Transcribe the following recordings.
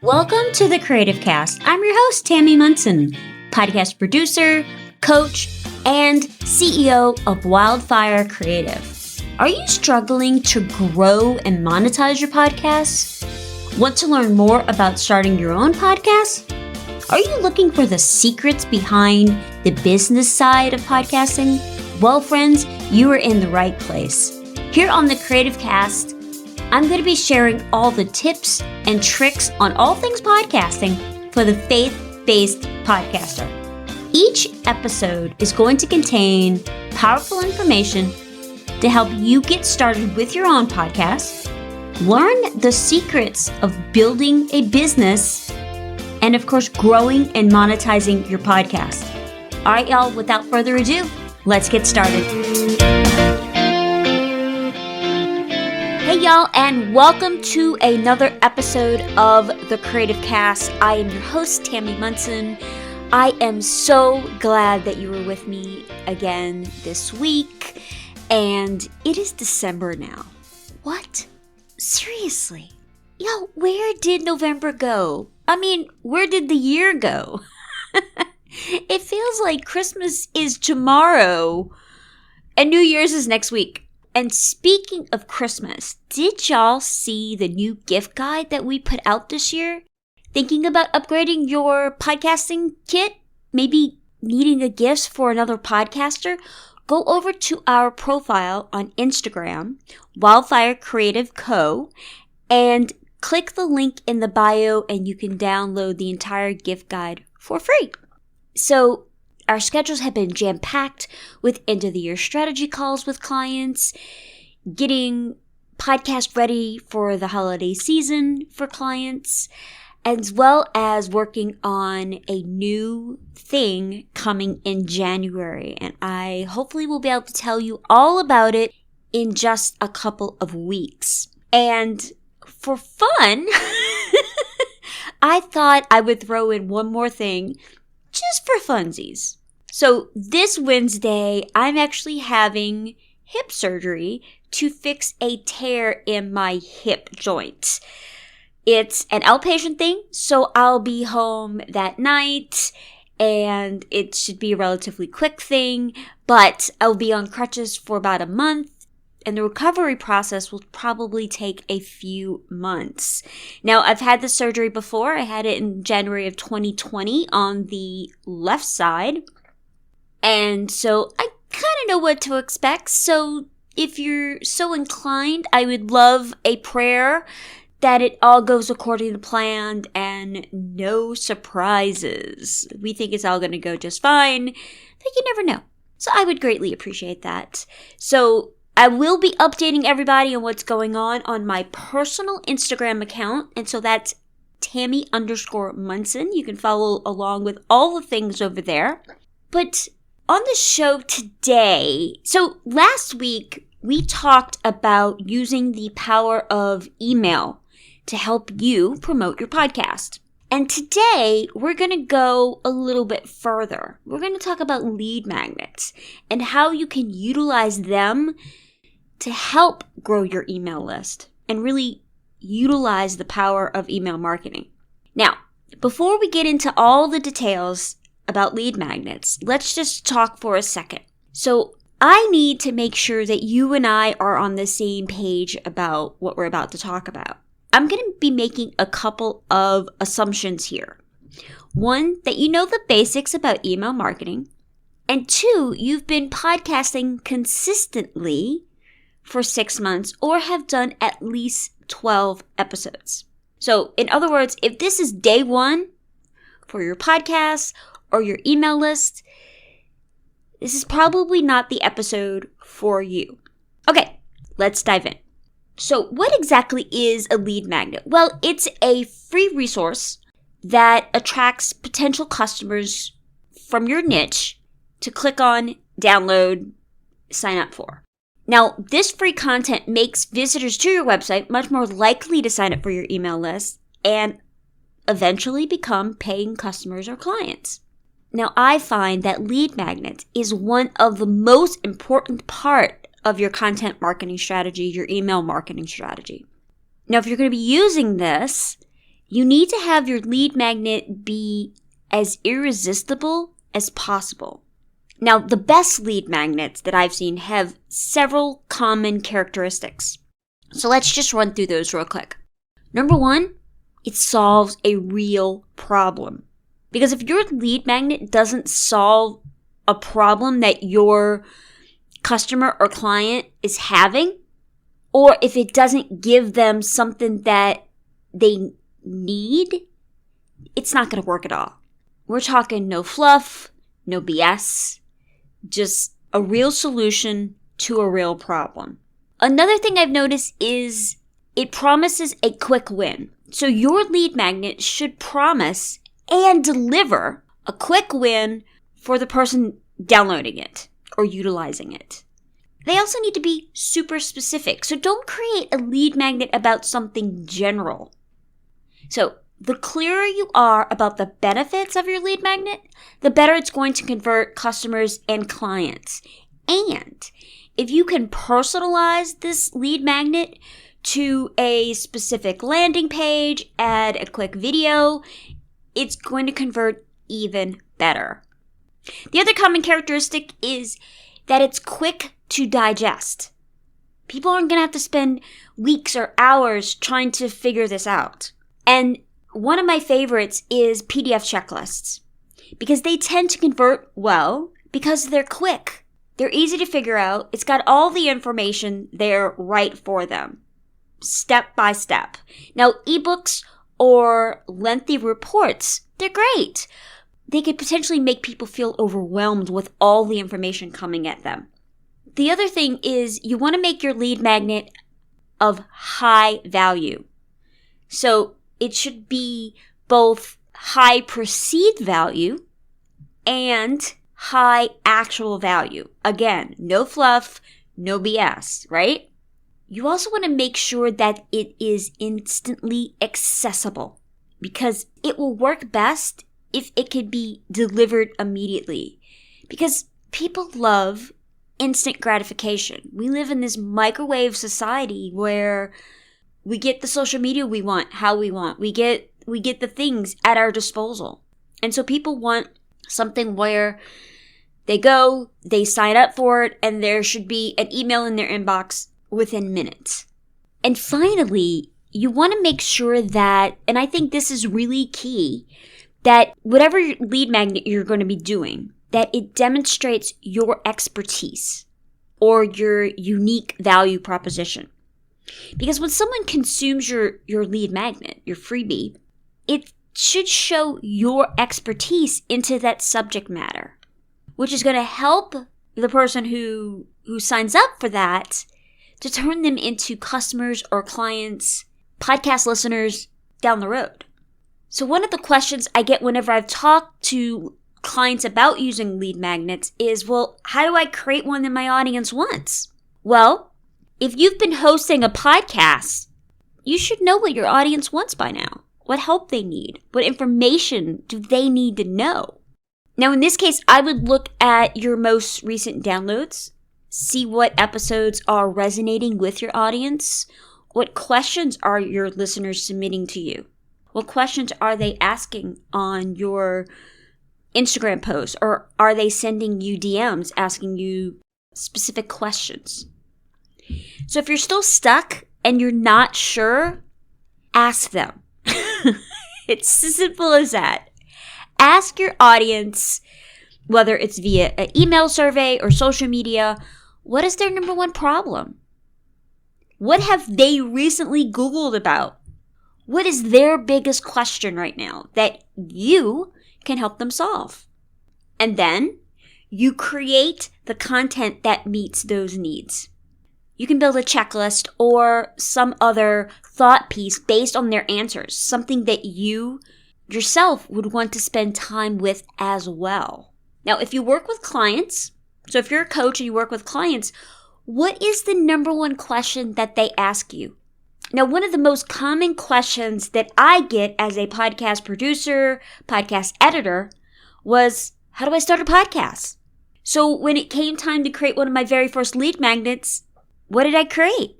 Welcome to the Creative Cast. I'm your host, Tammy Munson, podcast producer, coach, and CEO of Wildfire Creative. Are you struggling to grow and monetize your podcast? Want to learn more about starting your own podcast? Are you looking for the secrets behind the business side of podcasting? Well, friends, you are in the right place. Here on the Creative Cast, I'm going to be sharing all the tips and tricks on all things podcasting for the faith-based podcaster. Each episode is going to contain powerful information to help you get started with your own podcast, learn the secrets of building a business, and of course, growing and monetizing your podcast. All right, y'all, without further ado, let's get started. Hey y'all, and welcome to another episode of the Creative Cast. I am your host, Tammy Munson. I am so glad that you were with me again this week, and it is December now. What? Seriously? Yo, where did November go? I mean, where did the year go? It feels like Christmas is tomorrow, and New Year's is next week. And speaking of Christmas, did y'all see the new gift guide that we put out this year? Thinking about upgrading your podcasting kit? Maybe needing a gift for another podcaster? Go over to our profile on Instagram, Wildfire Creative Co., and click the link in the bio and you can download the entire gift guide for free. So, our schedules have been jam-packed with end-of-the-year strategy calls with clients, getting podcasts ready for the holiday season for clients, as well as working on a new thing coming in January. And I hopefully will be able to tell you all about it in just a couple of weeks. And for fun, I thought I would throw in one more thing just for funsies. So this Wednesday, I'm actually having hip surgery to fix a tear in my hip joint. It's an outpatient thing, so I'll be home that night, and it should be a relatively quick thing, but I'll be on crutches for about a month, and the recovery process will probably take a few months. Now, I've had the surgery before. I had it in January of 2020 on the left side. And so I kind of know what to expect. So if you're so inclined, I would love a prayer that it all goes according to plan and no surprises. We think it's all going to go just fine, but you never know. So I would greatly appreciate that. So I will be updating everybody on what's going on my personal Instagram account. And so that's Tammy_Munson. You can follow along with all the things over there. But on the show today, so last week we talked about using the power of email to help you promote your podcast. And today we're going to go a little bit further. We're going to talk about lead magnets and how you can utilize them to help grow your email list and really utilize the power of email marketing. Now, before we get into all the details about lead magnets, let's just talk for a second. So I need to make sure that you and I are on the same page about what we're about to talk about. I'm going to be making a couple of assumptions here. One, that you know the basics about email marketing. And two, you've been podcasting consistently for 6 months or have done at least 12 episodes. So in other words, if this is day one for your podcast or your email list, this is probably not the episode for you. Okay, let's dive in. So what exactly is a lead magnet? Well, it's a free resource that attracts potential customers from your niche to click on, download, sign up for. Now, this free content makes visitors to your website much more likely to sign up for your email list and eventually become paying customers or clients. Now, I find that lead magnets is one of the most important part of your content marketing strategy, your email marketing strategy. Now, if you're going to be using this, You need to have your lead magnet be as irresistible as possible. Now, the best lead magnets that I've seen have several common characteristics. So let's just run through those real quick. Number one, it solves a real problem. Because if your lead magnet doesn't solve a problem that your customer or client is having, or if it doesn't give them something that they need, it's not going to work at all. We're talking no fluff, no BS, just a real solution to a real problem. Another thing I've noticed is it promises a quick win. So your lead magnet should promise and deliver a quick win for the person downloading it or utilizing it. They also need to be super specific. So don't create a lead magnet about something general. So the clearer you are about the benefits of your lead magnet, the better it's going to convert customers and clients. And if you can personalize this lead magnet to a specific landing page, add a quick video, it's going to convert even better. The other common characteristic is that it's quick to digest. People aren't going to have to spend weeks or hours trying to figure this out. And one of my favorites is PDF checklists because they tend to convert well because they're quick. They're easy to figure out. It's got all the information there right for them, step by step. Now, ebooks or lengthy reports, they're great. They could potentially make people feel overwhelmed with all the information coming at them. The other thing is you want to make your lead magnet of high value. So it should be both high perceived value and high actual value. Again, no fluff, no BS, right? You also want to make sure that it is instantly accessible because it will work best if it could be delivered immediately. Because people love instant gratification. We live in this microwave society where we get the social media we want, how we want. We get the things at our disposal. And so people want something where they go, they sign up for it, and there should be an email in their inbox within minutes. And finally, you want to make sure that, and I think this is really key, that whatever lead magnet you're going to be doing, that it demonstrates your expertise or your unique value proposition. Because when someone consumes your lead magnet, your freebie, it should show your expertise into that subject matter, which is going to help the person who signs up for that to turn them into customers or clients, podcast listeners down the road. So one of the questions I get whenever I've talked to clients about using lead magnets is, well, how do I create one that my audience wants? Well, if you've been hosting a podcast, you should know what your audience wants by now, what help they need, what information do they need to know. Now, in this case, I would look at your most recent downloads, see what episodes are resonating with your audience, what questions are your listeners submitting to you, what questions are they asking on your Instagram posts, or are they sending you DMs asking you specific questions? So if you're still stuck and you're not sure, ask them. It's as simple as that. Ask your audience, whether it's via an email survey or social media, what is their number one problem? What have they recently Googled about? What is their biggest question right now that you can help them solve? And then you create the content that meets those needs. You can build a checklist or some other thought piece based on their answers, something that you yourself would want to spend time with as well. Now, if you work with clients, so if you're a coach and you work with clients, what is the number one question that they ask you? Now, one of the most common questions that I get as a podcast producer, podcast editor, was, how do I start a podcast? So when it came time to create one of my very first lead magnets, what did I create?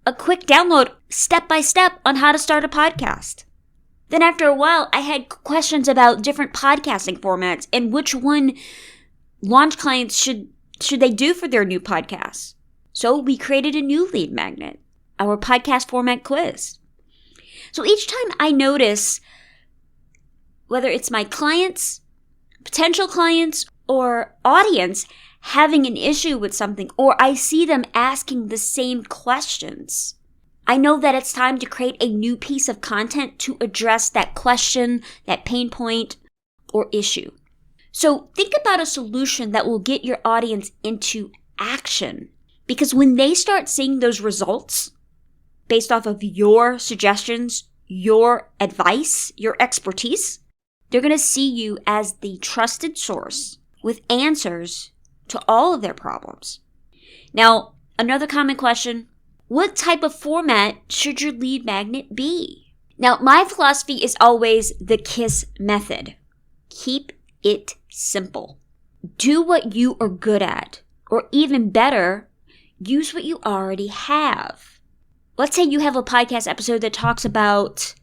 A quick download, step by step, on how to start a podcast. Then after a while, I had questions about different podcasting formats and which one launch clients should they do for their new podcasts. So we created a new lead magnet, our podcast format quiz. So each time I notice, whether it's my clients, potential clients, or audience having an issue with something, or I see them asking the same questions, I know that it's time to create a new piece of content to address that question, that pain point, or issue. So think about a solution that will get your audience into action. Because when they start seeing those results based off of your suggestions, your advice, your expertise, they're going to see you as the trusted source with answers to all of their problems. Now, another common question, what type of format should your lead magnet be? Now, my philosophy is always the KISS method. Keep it simple. Do what you are good at, or even better, use what you already have. Let's say you have a podcast episode that talks about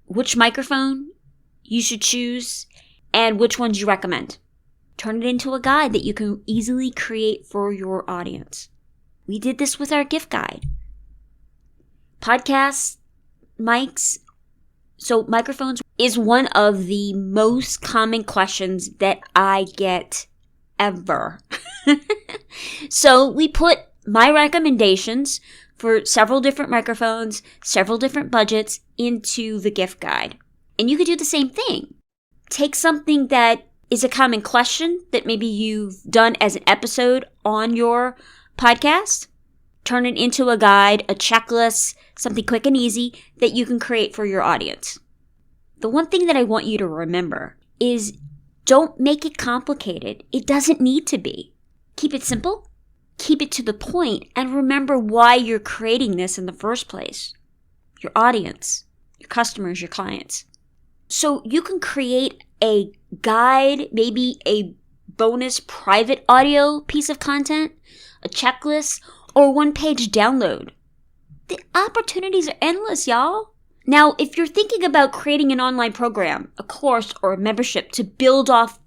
which microphone you should choose and which ones you recommend. Turn it into a guide that you can easily create for your audience. We did this with our gift guide. Podcasts, mics, so microphones is one of the most common questions that I get ever. So we put my recommendations for several different microphones, several different budgets into the gift guide. And you could do the same thing. Take something that is a common question that maybe you've done as an episode on your podcast, turn it into a guide, a checklist, something quick and easy that you can create for your audience. The one thing that I want you to remember is don't make it complicated. It doesn't need to be. Keep it simple, keep it to the point, and remember why you're creating this in the first place. Your audience, your customers, your clients. So you can create a guide, maybe a bonus private audio piece of content, a checklist, or one-page download. The opportunities are endless, y'all. Now, if you're thinking about creating an online program, a course, or a membership to build off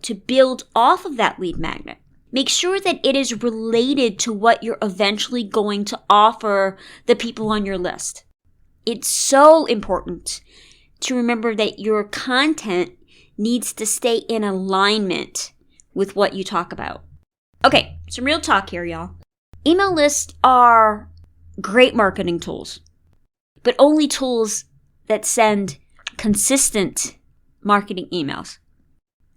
of that lead magnet, make sure that it is related to what you're eventually going to offer the people on your list. It's so important to remember that your content needs to stay in alignment with what you talk about. Okay, some real talk here, y'all. Email lists are great marketing tools, but only tools that send consistent marketing emails.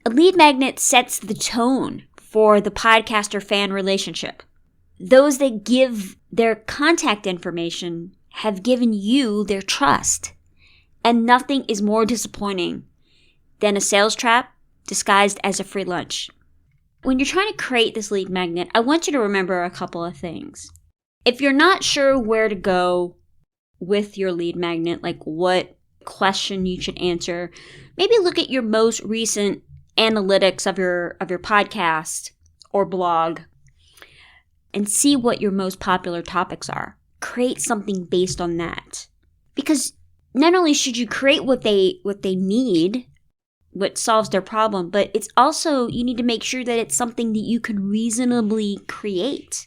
A lead magnet sets the tone for the podcaster-fan relationship. Those that give their contact information have given you their trust. And nothing is more disappointing than a sales trap disguised as a free lunch. When you're trying to create this lead magnet, I want you to remember a couple of things. If you're not sure where to go with your lead magnet, like what question you should answer, maybe look at your most recent analytics of your podcast or blog and see what your most popular topics are. Create something based on that. Because not only should you create what they need, what solves their problem, but it's also, you need to make sure that it's something that you can reasonably create.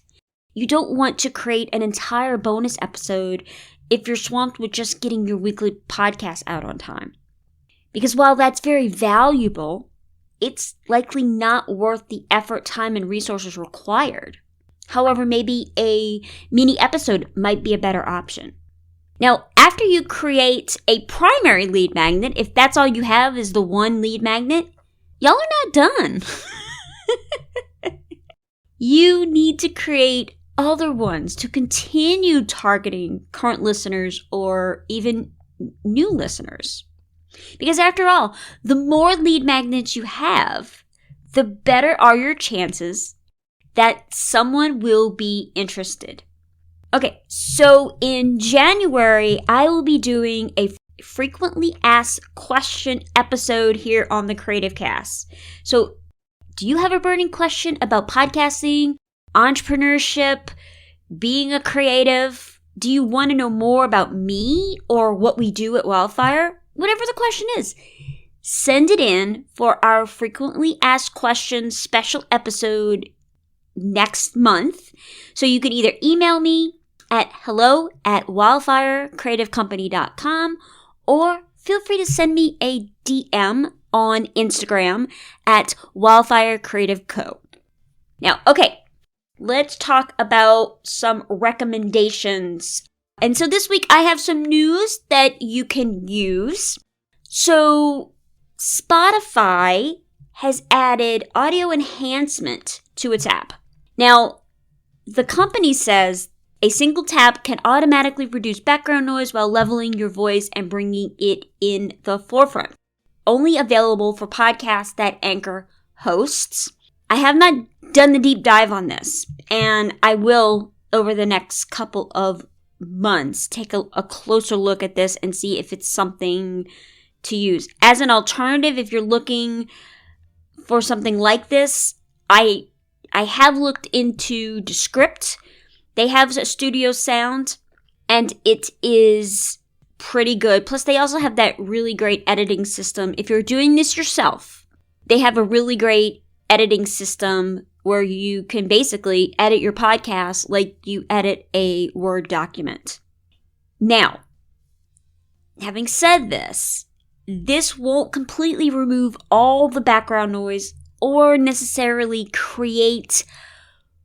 You don't want to create an entire bonus episode if you're swamped with just getting your weekly podcast out on time. Because while that's very valuable, it's likely not worth the effort, time, and resources required. However, maybe a mini episode might be a better option. Now, after you create a primary lead magnet, if that's all you have is the one lead magnet, y'all are not done. You need to create other ones to continue targeting current listeners or even new listeners. Because after all, the more lead magnets you have, the better are your chances that someone will be interested. Okay, so in January, I will be doing a frequently asked question episode here on the Creative Cast. So, do you have a burning question about podcasting, entrepreneurship, being a creative? Do you want to know more about me or what we do at Wildfire? whatever the question is. Send it in for our frequently asked questions special episode next month. So you can either email me at hello@wildfirecreativecompany.com or feel free to send me a DM on Instagram at Wildfire Creative Co. Now, okay, let's talk about some recommendations. And so this week I have some news that you can use. So Spotify has added audio enhancement to its app. Now, the company says a single tap can automatically reduce background noise while leveling your voice and bringing it in the forefront. Only available for podcasts that Anchor hosts. I have not done the deep dive on this, and I will, over the next couple of months, take a closer look at this and see if it's something to use. As an alternative, if you're looking for something like this, I have looked into Descript. They have a studio sound, and it is pretty good. Plus, they also have that really great editing system. If you're doing this yourself, they have a really great editing system where you can basically edit your podcast like you edit a Word document. Now, having said this won't completely remove all the background noise or necessarily create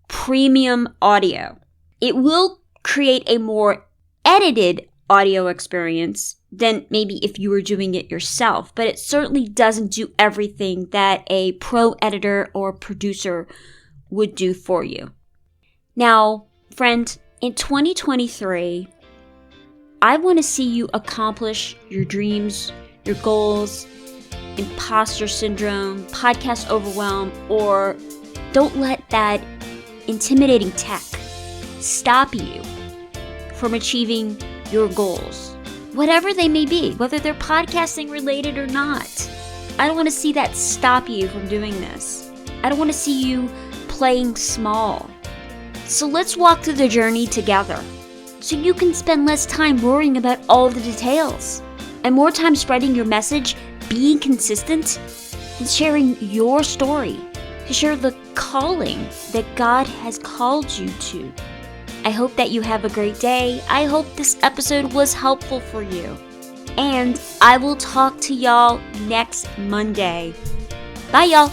premium audio. It will create a more edited audio experience than maybe if you were doing it yourself, but it certainly doesn't do everything that a pro editor or producer would do for you. Now, friend, in 2023, I want to see you accomplish your dreams, your goals, imposter syndrome, podcast overwhelm, or don't let that intimidating tech stop you from achieving your goals, whatever they may be, whether they're podcasting related or not. I don't want to see that stop you from doing this. I don't want to see you playing small. So let's walk through the journey together so you can spend less time worrying about all the details and more time spreading your message, being consistent, and sharing your story to share the calling that God has called you to. I hope that you have a great day. I hope this episode was helpful for you. And I will talk to y'all next Monday. Bye, y'all.